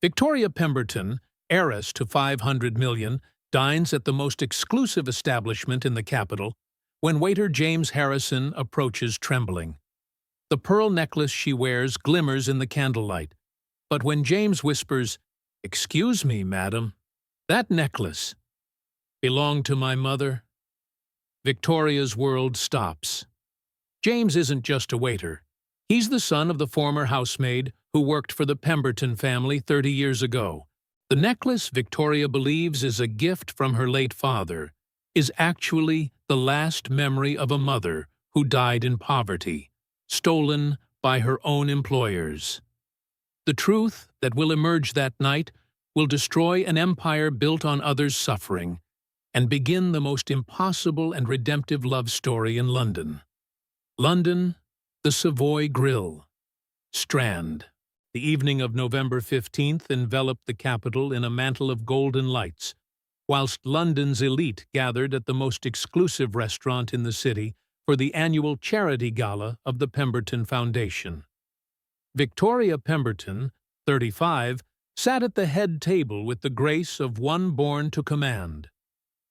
Victoria Pemberton, heiress to 500 million, dines at the most exclusive establishment in the capital when waiter James Harrison approaches trembling. The pearl necklace she wears glimmers in the candlelight, but when James whispers, "Excuse me, madam, that necklace belonged to my mother," Victoria's world stops. James isn't just a waiter. He's the son of the former housemaid who worked for the Pemberton family 30 years ago. The necklace Victoria believes is a gift from her late father is actually the last memory of a mother who died in poverty, stolen by her own employers. The truth that will emerge that night will destroy an empire built on others' suffering and begin the most impossible and redemptive love story in London. London, the Savoy Grill. Strand. The evening of November 15th enveloped the capital in a mantle of golden lights, whilst London's elite gathered at the most exclusive restaurant in the city for the annual charity gala of the Pemberton Foundation. Victoria Pemberton, 35, sat at the head table with the grace of one born to command.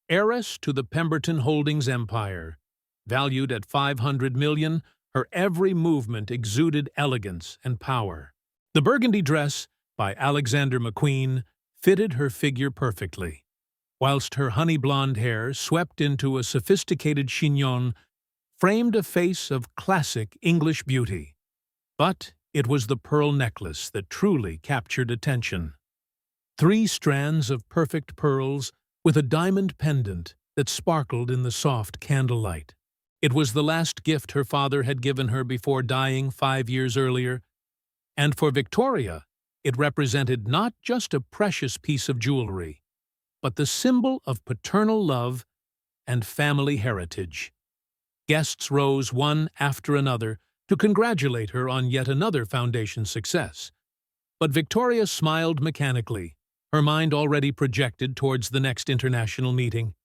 Heiress to the Pemberton Holdings empire, valued at 500 million, her every movement exuded elegance and power. The burgundy dress, by Alexander McQueen, fitted her figure perfectly, whilst her honey-blonde hair, swept into a sophisticated chignon, framed a face of classic English beauty. But it was the pearl necklace that truly captured attention. 3 strands of perfect pearls with a diamond pendant that sparkled in the soft candlelight. It was the last gift her father had given her before dying 5 years earlier, and for Victoria, it represented not just a precious piece of jewelry, but the symbol of paternal love and family heritage. Guests rose one after another to congratulate her on yet another foundation success. But Victoria smiled mechanically, her mind already projected towards the next international meeting.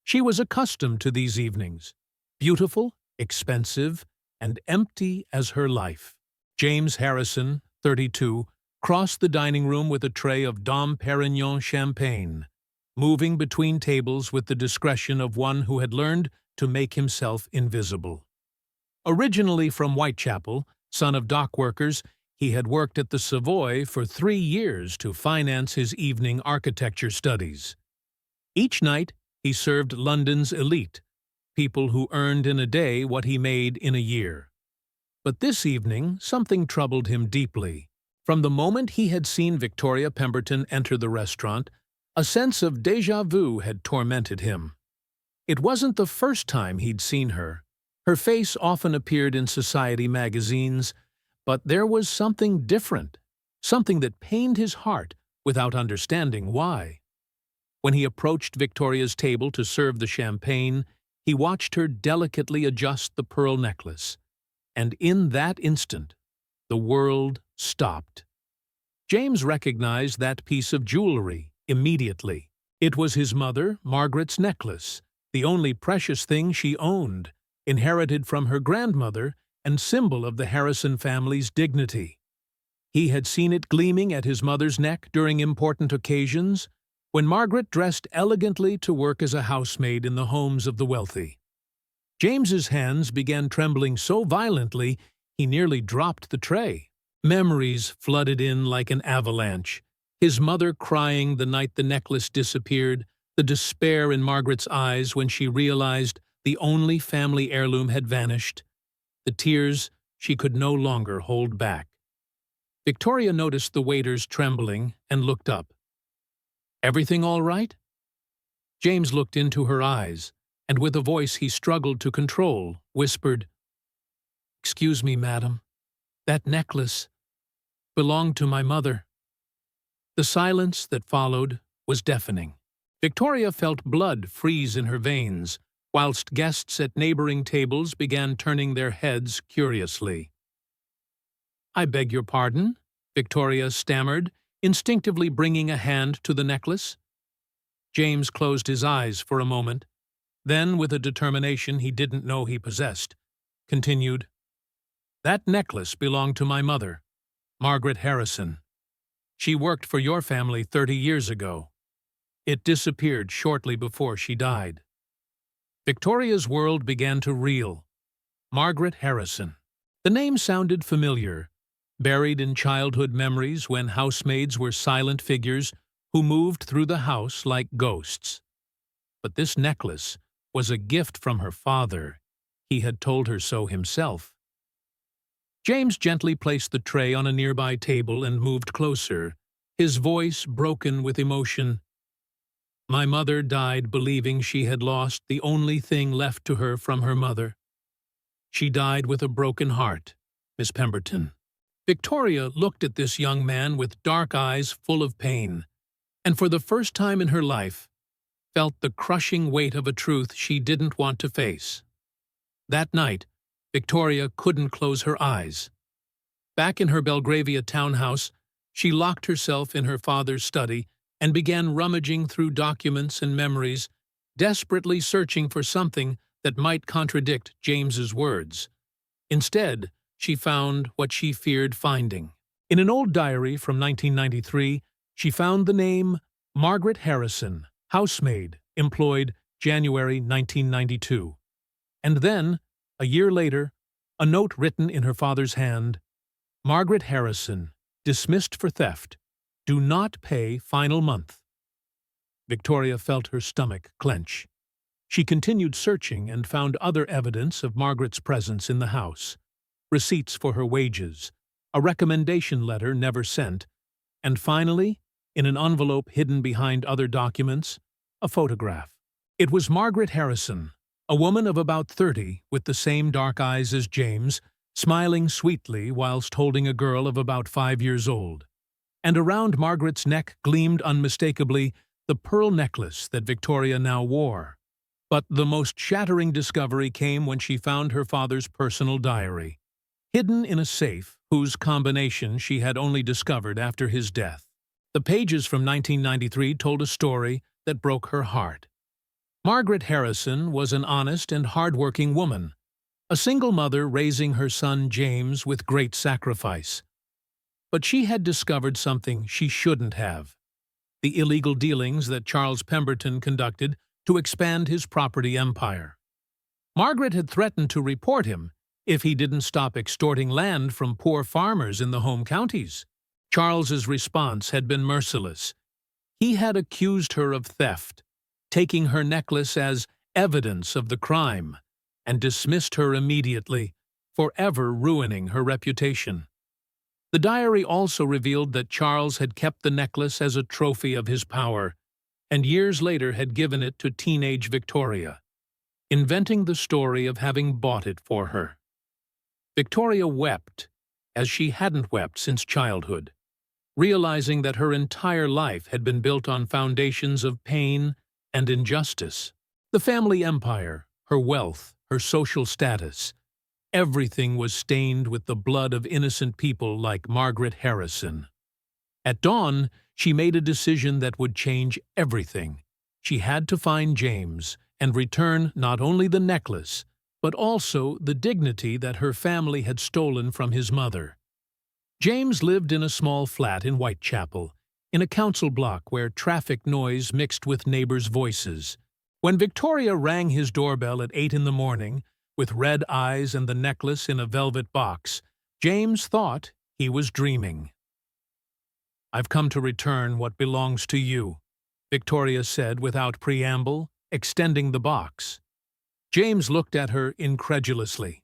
She was accustomed to these evenings, beautiful, expensive, and empty as her life. James Harrison, 32, crossed the dining room with a tray of Dom Perignon champagne, moving between tables with the discretion of one who had learned to make himself invisible. Originally from Whitechapel, son of dock workers, he had worked at the Savoy for 3 years to finance his evening architecture studies. Each night, he served London's elite, people who earned in a day what he made in a year. But this evening, something troubled him deeply. From the moment he had seen Victoria Pemberton enter the restaurant, a sense of déjà vu had tormented him. It wasn't the first time he'd seen her. Her face often appeared in society magazines, but there was something different, something that pained his heart without understanding why. When he approached Victoria's table to serve the champagne, he watched her delicately adjust the pearl necklace, and in that instant, the world stopped. James recognized that piece of jewelry immediately. It was his mother, Margaret's necklace, the only precious thing she owned, inherited from her grandmother and symbol of the Harrison family's dignity. He had seen it gleaming at his mother's neck during important occasions, when Margaret dressed elegantly to work as a housemaid in the homes of the wealthy. James's hands began trembling so violently he nearly dropped the tray. Memories flooded in like an avalanche. His mother crying the night the necklace disappeared, the despair in Margaret's eyes when she realized the only family heirloom had vanished, the tears she could no longer hold back. Victoria noticed the waiters trembling and looked up. "Everything all right?" James looked into her eyes, and with a voice he struggled to control, whispered, "Excuse me, madam. That necklace belonged to my mother." The silence that followed was deafening. Victoria felt blood freeze in her veins, whilst guests at neighboring tables began turning their heads curiously. "I beg your pardon," Victoria stammered, instinctively bringing a hand to the necklace. James closed his eyes for a moment, then, with a determination he didn't know he possessed, continued, "That necklace belonged to my mother, Margaret Harrison. She worked for your family 30 years ago. It disappeared shortly before she died." Victoria's world began to reel. Margaret Harrison. The name sounded familiar, buried in childhood memories when housemaids were silent figures who moved through the house like ghosts. But this necklace was a gift from her father. He had told her so himself. James gently placed the tray on a nearby table and moved closer, his voice broken with emotion. "My mother died believing she had lost the only thing left to her from her mother. She died with a broken heart, Miss Pemberton." Victoria looked at this young man with dark eyes full of pain, and for the first time in her life, felt the crushing weight of a truth she didn't want to face. That night, Victoria couldn't close her eyes. Back in her Belgravia townhouse, she locked herself in her father's study and began rummaging through documents and memories, desperately searching for something that might contradict James's words. Instead, she found what she feared finding. In an old diary from 1993, she found the name Margaret Harrison, housemaid, employed January 1992. And then, a year later, a note written in her father's hand, "Margaret Harrison, dismissed for theft. Do not pay final month." Victoria felt her stomach clench. She continued searching and found other evidence of Margaret's presence in the house. Receipts for her wages, a recommendation letter never sent, and finally, in an envelope hidden behind other documents, a photograph. It was Margaret Harrison, a woman of about 30 with the same dark eyes as James, smiling sweetly whilst holding a girl of about 5 years old. And around Margaret's neck gleamed unmistakably the pearl necklace that Victoria now wore. But the most shattering discovery came when she found her father's personal diary, hidden in a safe whose combination she had only discovered after his death. The pages from 1993 told a story that broke her heart. Margaret Harrison was an honest and hard-working woman, a single mother raising her son James with great sacrifice. But she had discovered something she shouldn't have: the illegal dealings that Charles Pemberton conducted to expand his property empire. Margaret had threatened to report him if he didn't stop extorting land from poor farmers in the home counties. Charles's response had been merciless. He had accused her of theft, taking her necklace as evidence of the crime, and dismissed her immediately, forever ruining her reputation. The diary also revealed that Charles had kept the necklace as a trophy of his power, and years later had given it to teenage Victoria, inventing the story of having bought it for her. Victoria wept, as she hadn't wept since childhood, realizing that her entire life had been built on foundations of pain and injustice. The family empire, her wealth, her social status, everything was stained with the blood of innocent people like Margaret Harrison. At dawn, she made a decision that would change everything. She had to find James and return not only the necklace, but also the dignity that her family had stolen from his mother. James lived in a small flat in Whitechapel, in a council block where traffic noise mixed with neighbors' voices. When Victoria rang his doorbell at 8 in the morning, with red eyes and the necklace in a velvet box, James thought he was dreaming. "I've come to return what belongs to you," Victoria said without preamble, extending the box. James looked at her incredulously.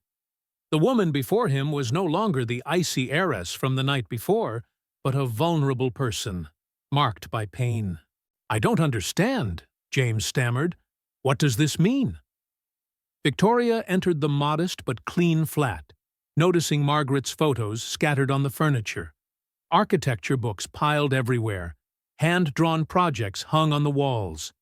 The woman before him was no longer the icy heiress from the night before, but a vulnerable person, marked by pain. "I don't understand," James stammered. "What does this mean?" Victoria entered the modest but clean flat, noticing Margaret's photos scattered on the furniture. Architecture books piled everywhere, hand-drawn projects hung on the walls.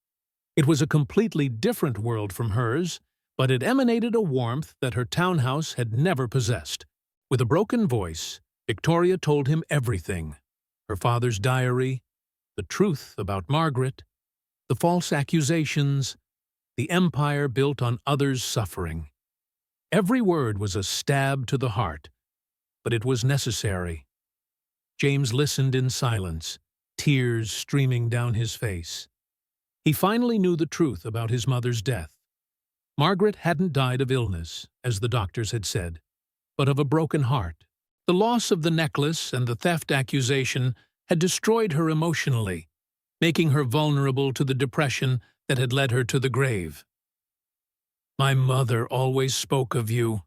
It was a completely different world from hers, but it emanated a warmth that her townhouse had never possessed. With a broken voice, Victoria told him everything: her father's diary, the truth about Margaret, the false accusations, the empire built on others' suffering. Every word was a stab to the heart, but it was necessary. James listened in silence, tears streaming down his face. He finally knew the truth about his mother's death. Margaret hadn't died of illness, as the doctors had said, but of a broken heart. The loss of the necklace and the theft accusation had destroyed her emotionally, making her vulnerable to the depression that had led her to the grave. "My mother always spoke of you,"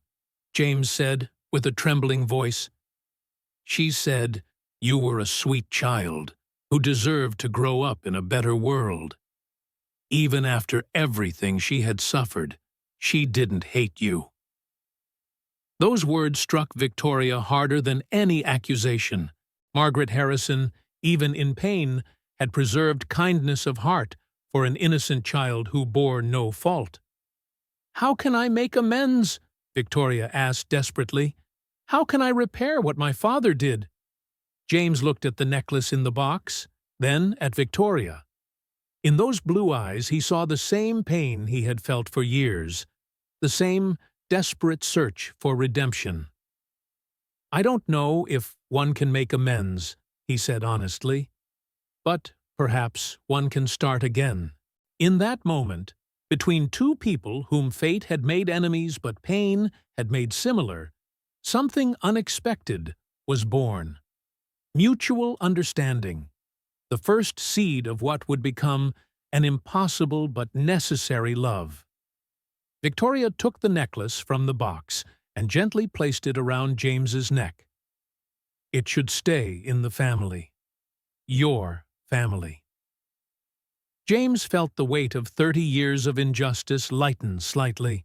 James said, with a trembling voice. "She said you were a sweet child who deserved to grow up in a better world. Even after everything she had suffered, she didn't hate you." Those words struck Victoria harder than any accusation. Margaret Harrison, even in pain, had preserved kindness of heart for an innocent child who bore no fault. "How can I make amends?" Victoria asked desperately. "How can I repair what my father did?" James looked at the necklace in the box, then at Victoria. In those blue eyes he saw the same pain he had felt for years, the same desperate search for redemption. "I don't know if one can make amends," he said honestly, "but perhaps one can start again." In that moment, between two people whom fate had made enemies but pain had made similar, something unexpected was born. Mutual understanding, the first seed of what would become an impossible but necessary love. Victoria took the necklace from the box and gently placed it around James's neck. "It should stay in the family. Your family." James felt the weight of 30 years of injustice lighten slightly.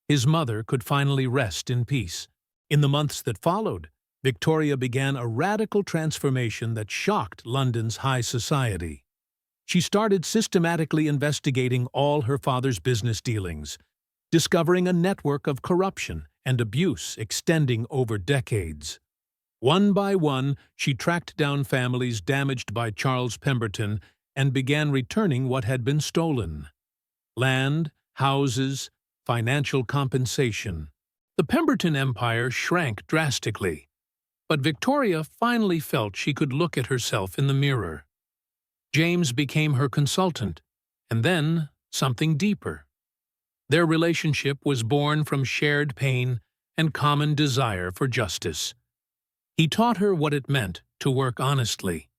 His mother could finally rest in peace. In the months that followed, Victoria began a radical transformation that shocked London's high society. She started systematically investigating all her father's business dealings, discovering a network of corruption and abuse extending over decades. One by one, she tracked down families damaged by Charles Pemberton and began returning what had been stolen: land, houses, financial compensation. The Pemberton empire shrank drastically, but Victoria finally felt she could look at herself in the mirror. James became her consultant, and then something deeper. Their relationship was born from shared pain and common desire for justice. He taught her what it meant to work honestly.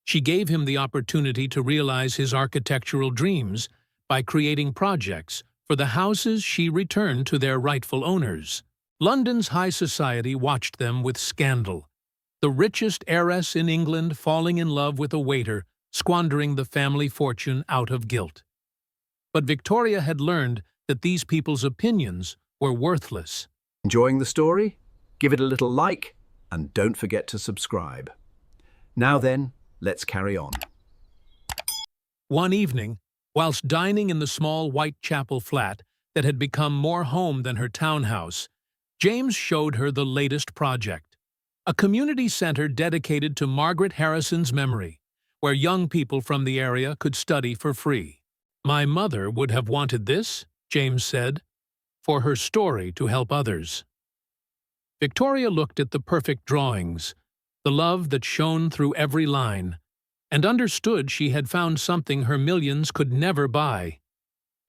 She gave him the opportunity to realize his architectural dreams by creating projects for the houses she returned to their rightful owners. London's high society watched them with scandal. The richest heiress in England falling in love with a waiter, squandering the family fortune out of guilt. But Victoria had learned that these people's opinions were worthless. Enjoying the story? Give it a little like and don't forget to subscribe. Now then, let's carry on. One evening, whilst dining in the small Whitechapel flat that had become more home than her townhouse, James showed her the latest project, a community center dedicated to Margaret Harrison's memory, where young people from the area could study for free. "My mother would have wanted this," James said, "for her story to help others." Victoria looked at the perfect drawings, the love that shone through every line, and understood she had found something her millions could never buy: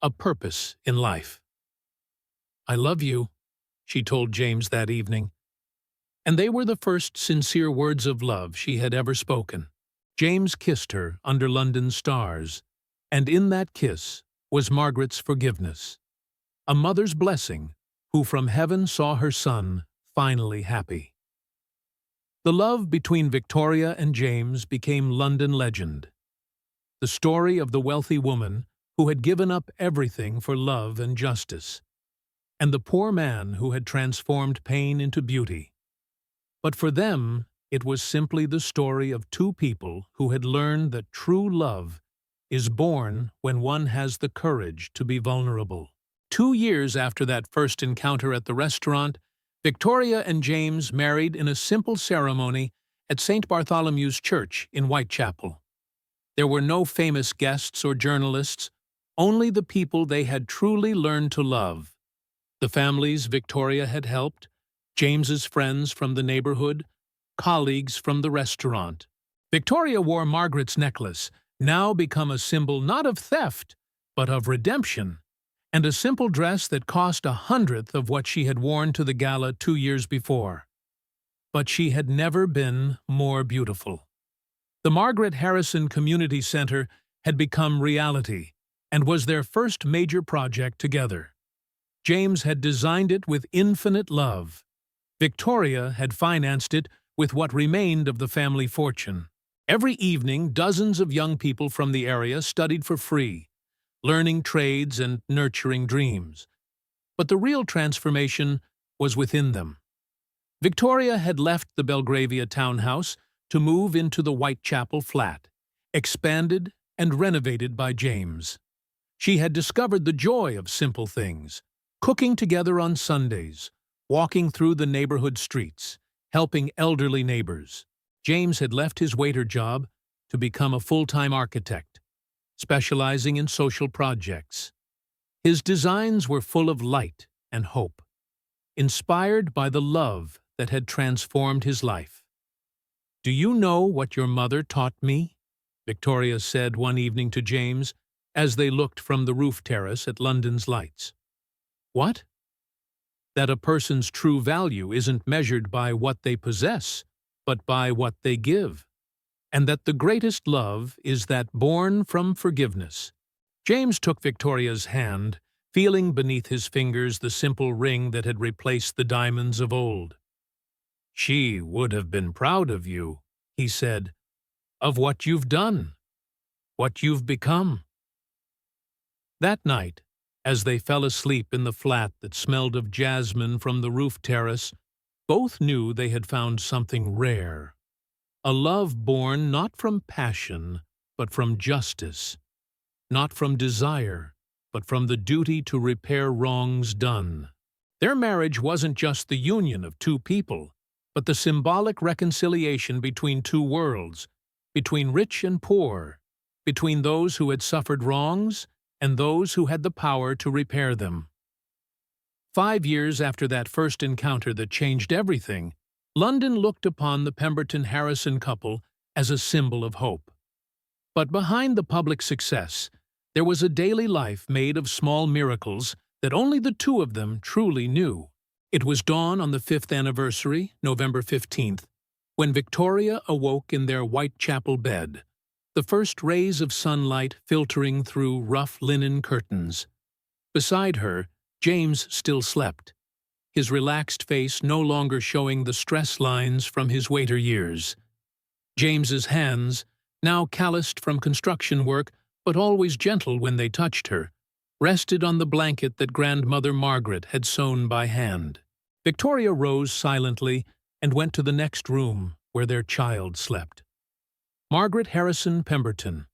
a purpose in life. "I love you," she told James that evening. And they were the first sincere words of love she had ever spoken. James kissed her under London's stars, and in that kiss was Margaret's forgiveness, a mother's blessing who from heaven saw her son finally happy. The love between Victoria and James became London legend, the story of the wealthy woman who had given up everything for love and justice, and the poor man who had transformed pain into beauty. But for them, it was simply the story of two people who had learned that true love is born when one has the courage to be vulnerable. 2 years after that first encounter at the restaurant, Victoria and James married in a simple ceremony at St. Bartholomew's Church in Whitechapel. There were no famous guests or journalists, only the people they had truly learned to love. The families Victoria had helped, James's friends from the neighborhood, colleagues from the restaurant. Victoria wore Margaret's necklace, now become a symbol not of theft, but of redemption, and a simple dress that cost 1/100th of what she had worn to the gala 2 years before. But she had never been more beautiful. The Margaret Harrison Community Center had become reality and was their first major project together. James had designed it with infinite love. Victoria had financed it with what remained of the family fortune. Every evening, dozens of young people from the area studied for free, learning trades and nurturing dreams. But the real transformation was within them. Victoria had left the Belgravia townhouse to move into the Whitechapel flat, expanded and renovated by James. She had discovered the joy of simple things, cooking together on Sundays, walking through the neighborhood streets, helping elderly neighbors. James had left his waiter job to become a full-time architect, specializing in social projects. His designs were full of light and hope, inspired by the love that had transformed his life. "Do you know what your mother taught me?" Victoria said one evening to James as they looked from the roof terrace at London's lights. "What?" "That a person's true value isn't measured by what they possess, but by what they give, and that the greatest love is that born from forgiveness." James took Victoria's hand, feeling beneath his fingers the simple ring that had replaced the diamonds of old. "She would have been proud of you," he said, "of what you've done, what you've become." That night, as they fell asleep in the flat that smelled of jasmine from the roof terrace, both knew they had found something rare. A love born not from passion, but from justice. Not from desire, but from the duty to repair wrongs done. Their marriage wasn't just the union of two people, but the symbolic reconciliation between two worlds, between rich and poor, between those who had suffered wrongs and those who had the power to repair them. 5 years after that first encounter that changed everything, London looked upon the Pemberton Harrison couple as a symbol of hope. But behind the public success, there was a daily life made of small miracles that only the two of them truly knew. It was dawn on the 5th anniversary, November 15th, when Victoria awoke in their Whitechapel bed, the first rays of sunlight filtering through rough linen curtains. Beside her, James still slept, his relaxed face no longer showing the stress lines from his waiter years. James's hands, now calloused from construction work but always gentle when they touched her, rested on the blanket that Grandmother Margaret had sewn by hand. Victoria rose silently and went to the next room where their child slept. Margaret Harrison Pemberton,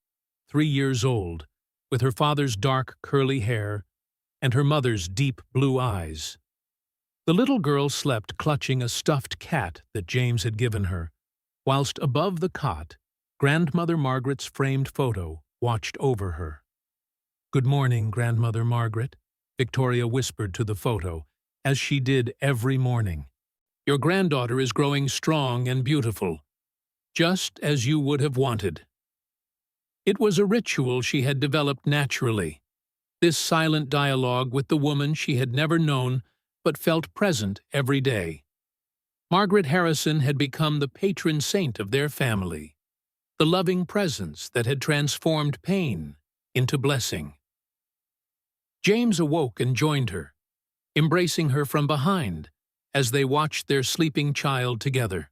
3 years old, with her father's dark curly hair and her mother's deep blue eyes. The little girl slept clutching a stuffed cat that James had given her, whilst above the cot, Grandmother Margaret's framed photo watched over her. "Good morning, Grandmother Margaret," Victoria whispered to the photo, as she did every morning. "Your granddaughter is growing strong and beautiful, just as you would have wanted." It was a ritual she had developed naturally, this silent dialogue with the woman she had never known but felt present every day. Margaret Harrison had become the patron saint of their family, the loving presence that had transformed pain into blessing. James awoke and joined her, embracing her from behind as they watched their sleeping child together.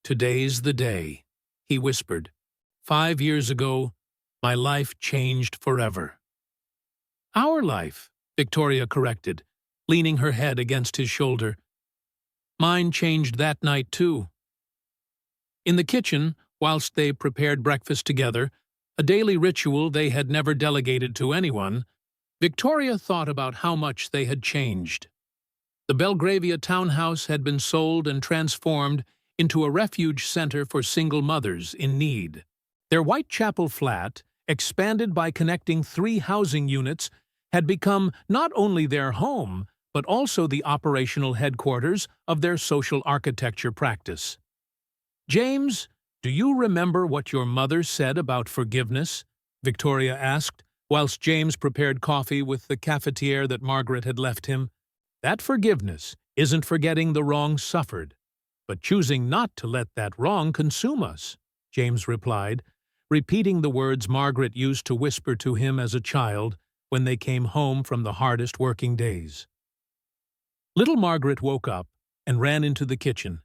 "Today's the day," he whispered. "5 years ago, my life changed forever." "Our life," Victoria corrected, leaning her head against his shoulder. "Mine changed that night, too." In the kitchen, whilst they prepared breakfast together, a daily ritual they had never delegated to anyone, Victoria thought about how much they had changed. The Belgravia townhouse had been sold and transformed into a refuge center for single mothers in need. Their Whitechapel flat, expanded by connecting 3 housing units, had become not only their home, but also the operational headquarters of their social architecture practice. "James, do you remember what your mother said about forgiveness?" Victoria asked, whilst James prepared coffee with the cafetiere that Margaret had left him. "That forgiveness isn't forgetting the wrong suffered, but choosing not to let that wrong consume us," James replied, repeating the words Margaret used to whisper to him as a child when they came home from the hardest working days. Little Margaret woke up and ran into the kitchen,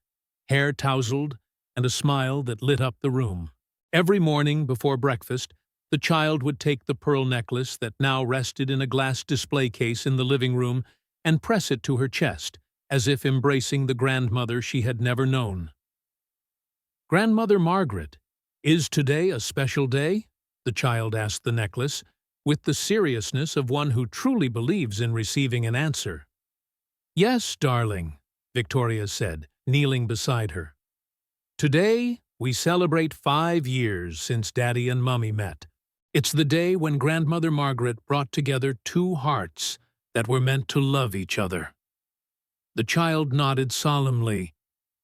hair tousled and a smile that lit up the room. Every morning before breakfast, the child would take the pearl necklace that now rested in a glass display case in the living room and press it to her chest, as if embracing the grandmother she had never known. "Grandmother Margaret, is today a special day?" the child asked the necklace, with the seriousness of one who truly believes in receiving an answer. "Yes, darling," Victoria said, kneeling beside her. "Today, we celebrate 5 years since Daddy and Mummy met. It's the day when Grandmother Margaret brought together 2 hearts that were meant to love each other." The child nodded solemnly,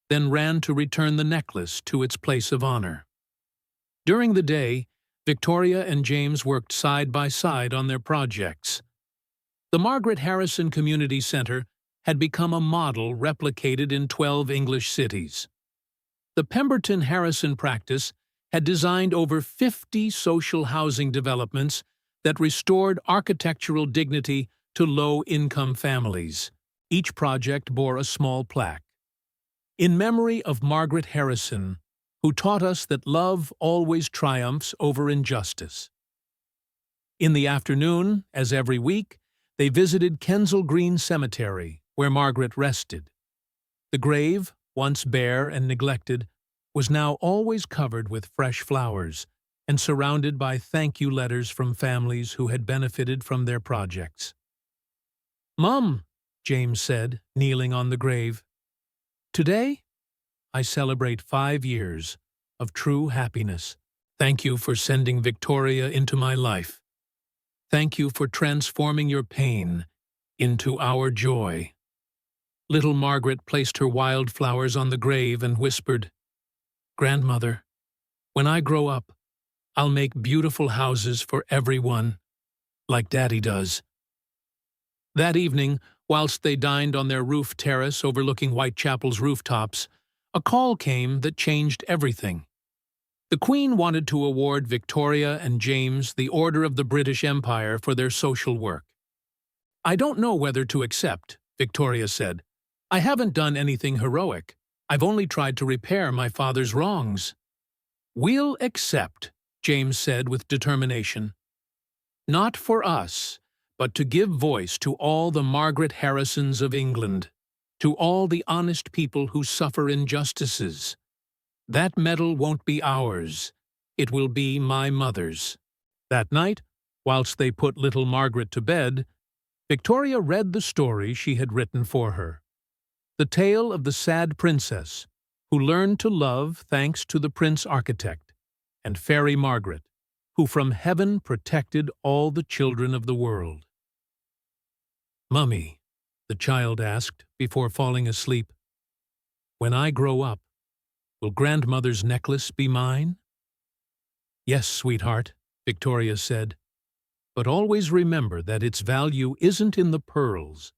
then ran to return the necklace to its place of honor. During the day, Victoria and James worked side by side on their projects. The Margaret Harrison Community Center had become a model replicated in 12 English cities. The Pemberton Harrison practice had designed over 50 social housing developments that restored architectural dignity to low-income families. Each project bore a small plaque. "In memory of Margaret Harrison, who taught us that love always triumphs over injustice." In the afternoon, as every week, they visited Kensal Green Cemetery, where Margaret rested. The grave, once bare and neglected, was now always covered with fresh flowers and surrounded by thank-you letters from families who had benefited from their projects. "Mum," James said, kneeling on the grave, "today I celebrate 5 years of true happiness. Thank you for sending Victoria into my life. Thank you for transforming your pain into our joy." Little Margaret placed her wildflowers on the grave and whispered, "Grandmother, when I grow up, I'll make beautiful houses for everyone, like Daddy does." That evening, whilst they dined on their roof terrace overlooking Whitechapel's rooftops, a call came that changed everything. The Queen wanted to award Victoria and James the Order of the British Empire for their social work. "I don't know whether to accept," Victoria said. "I haven't done anything heroic. I've only tried to repair my father's wrongs." "We'll accept," James said with determination. "Not for us, but to give voice to all the Margaret Harrisons of England, to all the honest people who suffer injustices. That medal won't be ours. It will be my mother's." That night, whilst they put little Margaret to bed, Victoria read the story she had written for her. The tale of the sad princess who learned to love thanks to the prince architect, and Fairy Margaret, who from heaven protected all the children of the world. "Mummy," the child asked before falling asleep, "when I grow up, will Grandmother's necklace be mine?" "Yes, sweetheart," Victoria said, "but always remember that its value isn't in the pearls,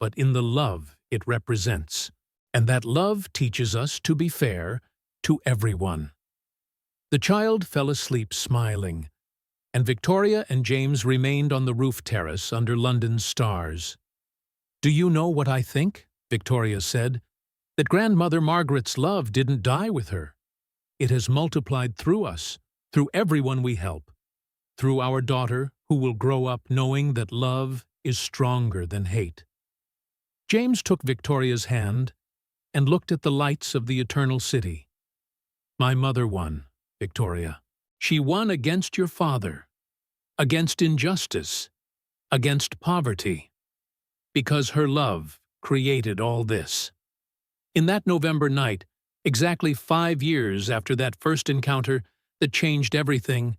but in the love it represents, and that love teaches us to be fair to everyone." The child fell asleep smiling, and Victoria and James remained on the roof terrace under London's stars. "Do you know what I think?" Victoria said. "That Grandmother Margaret's love didn't die with her. It has multiplied through us, through everyone we help, through our daughter who will grow up knowing that love is stronger than hate." James took Victoria's hand and looked at the lights of the eternal city. "My mother won, Victoria. She won against your father, against injustice, against poverty, because her love created all this." In that November night, exactly 5 years after that first encounter that changed everything,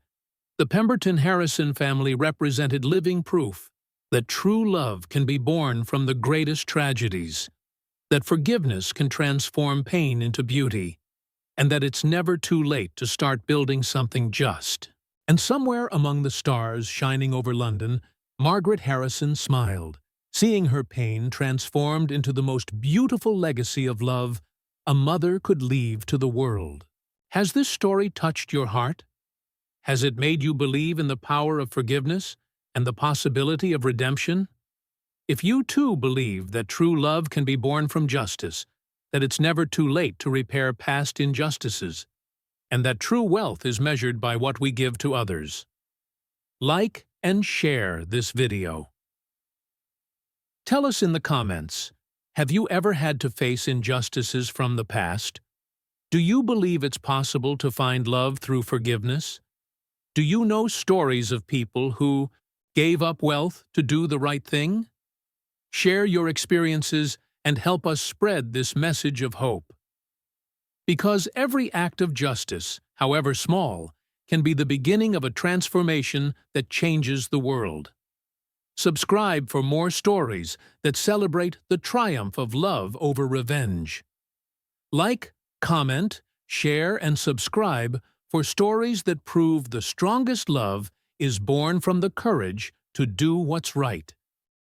the Pemberton Harrison family represented living proof that true love can be born from the greatest tragedies, that forgiveness can transform pain into beauty, and that it's never too late to start building something just. And somewhere among the stars shining over London, Margaret Harrison smiled, seeing her pain transformed into the most beautiful legacy of love a mother could leave to the world. Has this story touched your heart? Has it made you believe in the power of forgiveness and the possibility of redemption? If you too believe that true love can be born from justice, that it's never too late to repair past injustices, and that true wealth is measured by what we give to others, like and share this video. Tell us in the comments, have you ever had to face injustices from the past? Do you believe it's possible to find love through forgiveness? Do you know stories of people who gave up wealth to do the right thing? Share your experiences and help us spread this message of hope. Because every act of justice, however small, can be the beginning of a transformation that changes the world. Subscribe for more stories that celebrate the triumph of love over revenge. Like, comment, share, and subscribe for stories that prove the strongest love is born from the courage to do what's right.